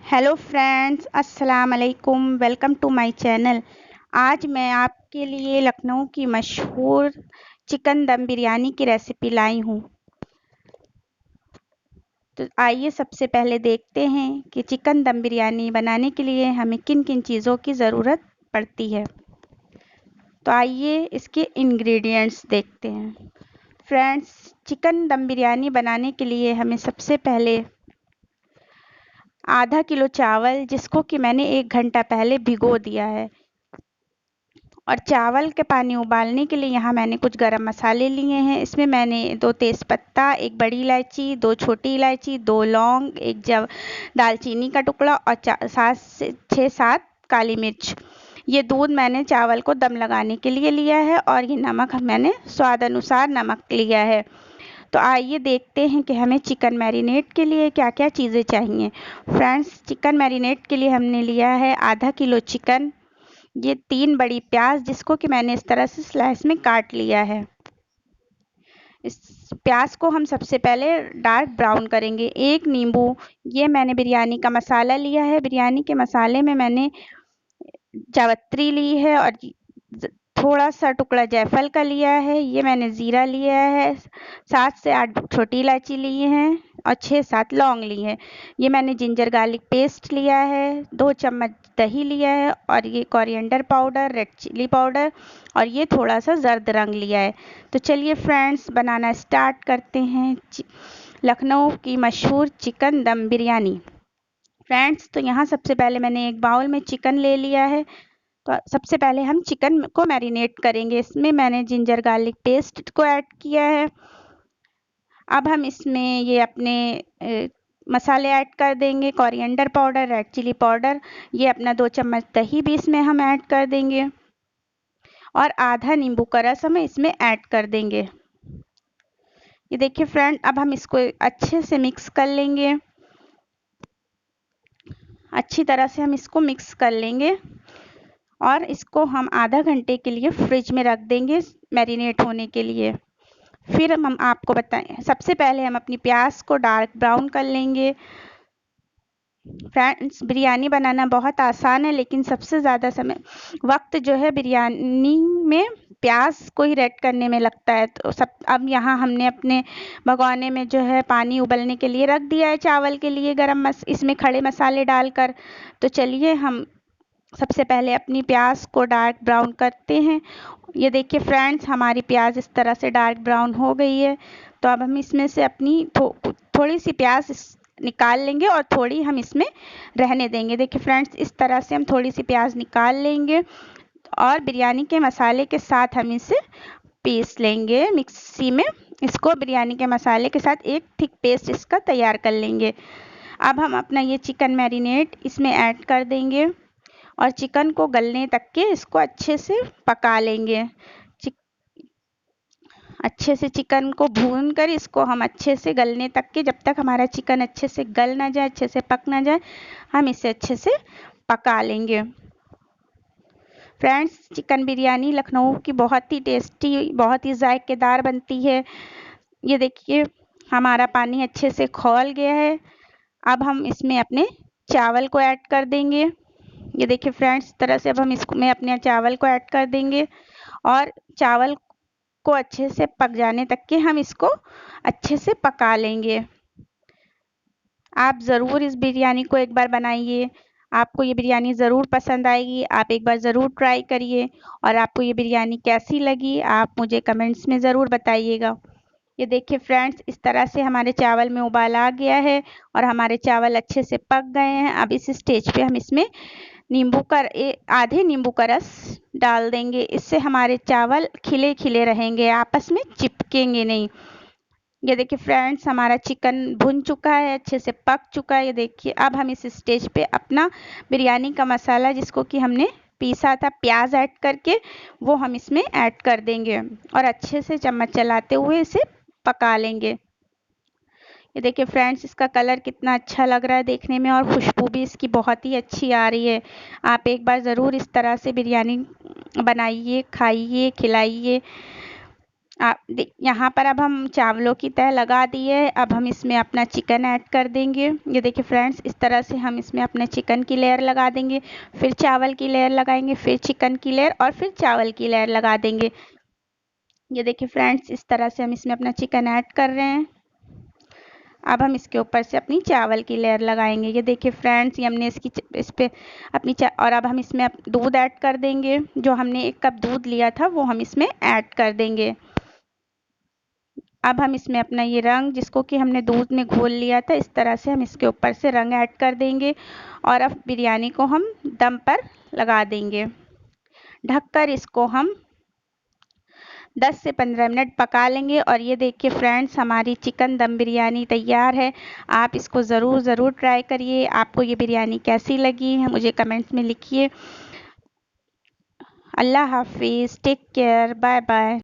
Hello friends, अस्सलाम वालेकुम। Welcome to my channel. आज मैं आपके लिए लखनऊ की मशहूर चिकन दम बिरयानी की रेसिपी लाई हूँ। तो आइए सबसे पहले देखते हैं कि चिकन दम बिरयानी बनाने के लिए हमें किन किन चीज़ों की ज़रूरत पड़ती है। तो आइए इसके इंग्रेडिएंट्स देखते हैं। फ्रेंड्स, चिकन दम बिरयानी बनाने के लिए हमें सबसे पहले आधा किलो चावल, जिसको कि मैंने 1 घंटा पहले भिगो दिया है, और चावल के पानी उबालने के लिए यहाँ मैंने कुछ गरम मसाले लिए हैं। इसमें मैंने 2 तेज़पत्ता, 1 बड़ी इलायची, 2 छोटी इलायची, 2 लौंग, 1 दालचीनी का टुकड़ा और 7 से 6-7 काली मिर्च। ये दूध मैंने चावल को दम लगाने के लिए लिया है, और ये नमक मैंने स्वाद अनुसार नमक लिया है। तो आइए देखते हैं कि हमें चिकन मैरिनेट के लिए क्या क्या चीज़ें चाहिए। फ्रेंड्स, चिकन मैरिनेट के लिए हमने लिया है आधा किलो चिकन, ये 3 बड़ी प्याज, जिसको कि मैंने इस तरह से स्लाइस में काट लिया है। इस प्याज को हम सबसे पहले डार्क ब्राउन करेंगे। 1 नींबू, ये मैंने बिरयानी का मसाला लिया है। बिरयानी के मसाले में मैंने जावित्री ली है, और थोड़ा सा टुकड़ा जायफल का लिया है। ये मैंने ज़ीरा लिया है, 7 से 8 छोटी इलायची लिए हैं, और 6-7 लौंग ली हैं। ये मैंने जिंजर गार्लिक पेस्ट लिया है, 2 चम्मच दही लिया है, और ये coriander powder, red chilli powder, और ये थोड़ा सा जर्द रंग लिया है। तो चलिए फ्रेंड्स, बनाना स्टार्ट करते हैं लखनऊ की मशहूर चिकन दम बिरयानी। फ्रेंड्स, तो यहाँ सबसे पहले मैंने एक बाउल में चिकन ले लिया है। तो सबसे पहले हम चिकन को मैरिनेट करेंगे। इसमें मैंने जिंजर गार्लिक पेस्ट को ऐड किया है। अब हम इसमें ये अपने मसाले ऐड कर देंगे। Coriander powder, red chilli powder, ये अपना 2 चम्मच दही भी इसमें हम ऐड कर देंगे, और आधा नींबू का रस हम इसमें ऐड कर देंगे। ये देखिए फ्रेंड, अब हम इसको अच्छे से मिक्स कर लेंगे। अच्छी तरह से हम इसको मिक्स कर लेंगे, और इसको हम आधा घंटे के लिए फ्रिज में रख देंगे मैरिनेट होने के लिए। फिर हम आपको बताएं, सबसे पहले हम अपनी प्याज को डार्क ब्राउन कर लेंगे। फ्रेंड्स, बिरयानी बनाना बहुत आसान है, लेकिन सबसे ज़्यादा समय वक्त जो है बिरयानी में प्याज को ही रेड करने में लगता है। तो अब यहाँ हमने अपने भगोने में जो है पानी उबलने के लिए रख दिया है चावल के लिए इसमें खड़े मसाले डालकर। तो चलिए हम सबसे पहले अपनी प्याज को डार्क ब्राउन करते हैं। ये देखिए फ्रेंड्स, हमारी प्याज इस तरह से डार्क ब्राउन हो गई है। तो अब हम इसमें से अपनी थोड़ी सी प्याज निकाल लेंगे, और थोड़ी हम इसमें रहने देंगे। देखिए फ्रेंड्स, इस तरह से हम थोड़ी सी प्याज निकाल लेंगे, और बिरयानी के मसाले के साथ हम इसे पीस लेंगे मिक्सी में। इसको बिरयानी के मसाले के साथ एक थिक पेस्ट इसका तैयार कर लेंगे। अब हम अपना ये चिकन मैरिनेट इसमें ऐड कर देंगे, और चिकन को गलने तक के इसको अच्छे से पका लेंगे। अच्छे से चिकन को भून कर इसको हम अच्छे से गलने तक के, जब तक हमारा चिकन अच्छे से गल ना जाए, अच्छे से पक ना जाए, हम इसे अच्छे से पका लेंगे। फ्रेंड्स, चिकन बिरयानी लखनऊ की बहुत ही टेस्टी, बहुत ही जायकेदार बनती है। ये देखिए, हमारा पानी अच्छे से खौल गया है। अब हम इसमें अपने चावल को ऐड कर देंगे। ये देखिए फ्रेंड्स, इस तरह से अब हम इसमें अपने चावल को ऐड कर देंगे, और चावल को अच्छे से पक जाने तक के हम इसको अच्छे से पका लेंगे। आप ज़रूर इस बिरयानी को एक बार बनाइए, आपको ये बिरयानी ज़रूर पसंद आएगी। आप एक बार ज़रूर ट्राई करिए, और आपको ये बिरयानी कैसी लगी आप मुझे कमेंट्स में ज़रूर बताइएगा। ये देखिए फ्रेंड्स, इस तरह से हमारे चावल में उबाल आ गया है, और हमारे चावल अच्छे से पक गए हैं। अब इस स्टेज पे हम इसमें आधे नींबू का रस डाल देंगे। इससे हमारे चावल खिले खिले रहेंगे, आपस में चिपकेंगे नहीं। ये देखिए फ्रेंड्स, हमारा चिकन भुन चुका है, अच्छे से पक चुका है। ये देखिए, अब हम इस स्टेज पे अपना बिरयानी का मसाला, जिसको कि हमने पीसा था प्याज ऐड करके, वो हम इसमें ऐड कर देंगे, और अच्छे से चम्मच चलाते हुए इसे पका लेंगे। ये देखिए फ्रेंड्स, इसका कलर कितना अच्छा लग रहा है देखने में, और खुशबू भी इसकी बहुत ही अच्छी आ रही है। आप एक बार ज़रूर इस तरह से बिरयानी बनाइए, खाइए, खिलाइए। यहाँ पर अब हम चावलों की तह लगा दी है। अब हम इसमें अपना चिकन ऐड कर देंगे। ये देखिए फ्रेंड्स, इस तरह से हम इसमें अपने चिकन की लेयर लगा देंगे, फिर चावल की लेयर लगाएंगे, फिर चिकन की लेयर और फिर चावल की लेयर लगा देंगे। ये देखिए फ्रेंड्स, इस तरह से हम इसमें अपना चिकन ऐड कर रहे हैं। अब हम इसके ऊपर से अपनी चावल की लेयर लगाएंगे। ये देखिए फ्रेंड्स, ये हमने इस पे अपनी और अब हम इसमें दूध ऐड कर देंगे। जो हमने 1 कप दूध लिया था वो हम इसमें ऐड कर देंगे। अब हम इसमें अपना ये रंग, जिसको कि हमने दूध में घोल लिया था, इस तरह से हम इसके ऊपर से रंग ऐड कर देंगे और अब बिरयानी को हम दम पर लगा देंगे। ढककर इसको हम 10 से 15 मिनट पका लेंगे। और ये देखिए फ्रेंड्स, हमारी चिकन दम बिरयानी तैयार है। आप इसको ज़रूर ट्राई करिए। आपको ये बिरयानी कैसी लगी है मुझे कमेंट्स में लिखिए। अल्लाह हाफिज़, टेक केयर, बाय बाय।